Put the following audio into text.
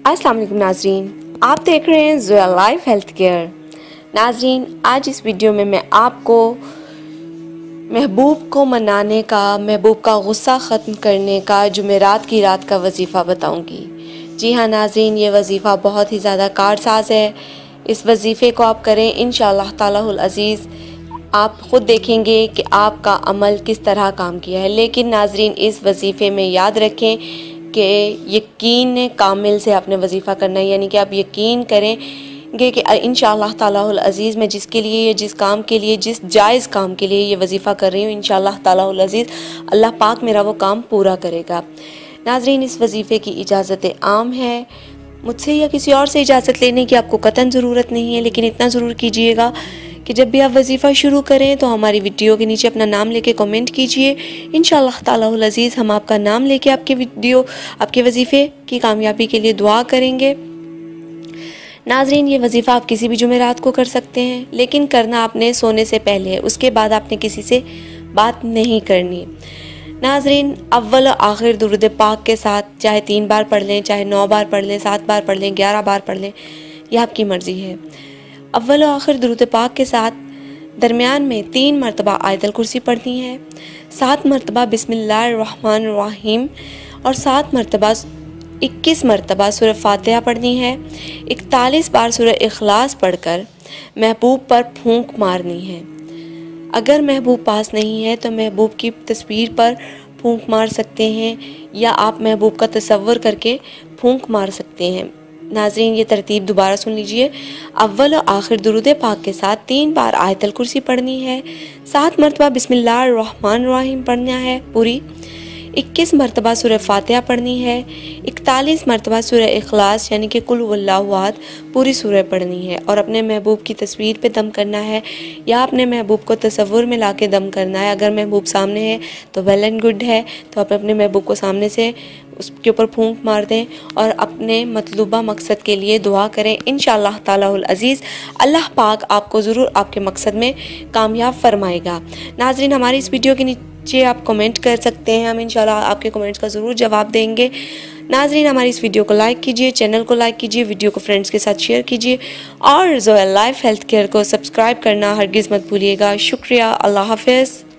अस्सलाम वालेकुम नाजरीन, आप देख रहे हैं ज़ोया लाइफ हेल्थ केयर। नाजरीन, आज इस वीडियो में मैं आपको महबूब को मनाने का, महबूब का गुस्सा ख़त्म करने का जुमेरात की रात का वजीफ़ा बताऊंगी। जी हाँ नाजरीन, ये वजीफ़ा बहुत ही ज़्यादा कारसाज है। इस वजीफ़े को आप करें, इंशाअल्लाह तालाहुल अज़ीज़ आप ख़ुद देखेंगे कि आपका अमल किस तरह काम किया है। लेकिन नाजरीन, इस वजीफ़े में याद रखें कि यकीन कामिल से आपने वजीफ़ा करना है, यानी कि आप यकीन करेंगे कि इंशाअल्लाह तालाहुल अज़ीज़ मैं जिसके लिए, जिस काम के लिए, जिस जायज़ काम के लिए ये वजीफ़ा कर रही हूँ, इंशाअल्लाह तालाहुल अज़ीज़ अल्लाह पाक मेरा वो काम पूरा करेगा। नाजरीन, इस वजीफ़े की इजाज़त आम है, मुझसे या किसी और से इजाज़त लेने की आपको कतन ज़रूरत नहीं है। लेकिन इतना ज़रूर कीजिएगा कि जब भी आप वजीफ़ा शुरू करें तो हमारी वीडियो के नीचे अपना नाम लेके कमेंट कीजिए। इंशाअल्लाह तालाहुल अज़ीज़ हम आपका नाम लेके आपके वीडियो, आपके वजीफ़े की कामयाबी के लिए दुआ करेंगे। नाजरीन, ये वजीफ़ा आप किसी भी जुमेरात को कर सकते हैं, लेकिन करना आपने सोने से पहले है। उसके बाद आपने किसी से बात नहीं करनी। नाजरीन, अव्वल और आखिर दुरूद पाक के साथ चाहे 3 बार पढ़ लें, चाहे 9 बार पढ़ लें, 7 बार पढ़ लें, 11 बार पढ़ लें, यह आपकी मर्ज़ी है। अव्वल और आखिर दुरूद पाक के साथ दरमियान में 3 मरतबा आयतल कुर्सी पढ़नी है, 7 मरतबा बिस्मिल्लाहिर्रहमानिर्रहीम और 7 मरतबा 21 मरतबा सूरह फातिहा पढ़नी है। 41 बार सूरह इखलास पढ़कर महबूब पर फूंक मारनी है। अगर महबूब पास नहीं है तो महबूब की तस्वीर पर फूंक मार सकते हैं, या आप महबूब का तसव्वुर करके फूंक मार सकते हैं। नाज़रीन, ये तरतीब दोबारा सुन लीजिए। अव्वल और आखिर दुरूद पाक के साथ 3 बार आयतल कुर्सी पढ़नी है, 7 मरतबा बिस्मिल्लाहिर्रहमानिर्रहीम पढ़ना है पूरी, 21 मरतबा सूरह फातिहा पढ़नी है, 41 मरतबा सूरह इखलास यानी कि कुल हुवल्लाहु अहद पूरी सूरह पढ़नी है और अपने महबूब की तस्वीर पे दम करना है, या अपने महबूब को तसव्वुर में लाके दम करना है। अगर महबूब सामने है तो वेल एंड गुड है, तो आप अपने महबूब को सामने से उसके ऊपर फूंक मार दें और अपने मतलूबा मकसद के लिए दुआ करें। इंशाअल्लाह तालाहुल अज़ीज़ अल्लाह पाक आपको ज़रूर आपके मकसद में कामयाब फरमाएगा। नाज़रीन, हमारी इस वीडियो के नीचे आप कमेंट कर सकते हैं, हम इंशाअल्लाह आपके कमेंट्स का ज़रूर जवाब देंगे। नाज़रीन, हमारी इस वीडियो को लाइक कीजिए, चैनल को लाइक कीजिए, वीडियो को फ्रेंड्स के साथ शेयर कीजिए और ज़ोया लाइफ हेल्थ केयर को सब्सक्राइब करना हरगिज़ मत भूलिएगा। शुक्रिया, अल्लाह हाफ़िज़।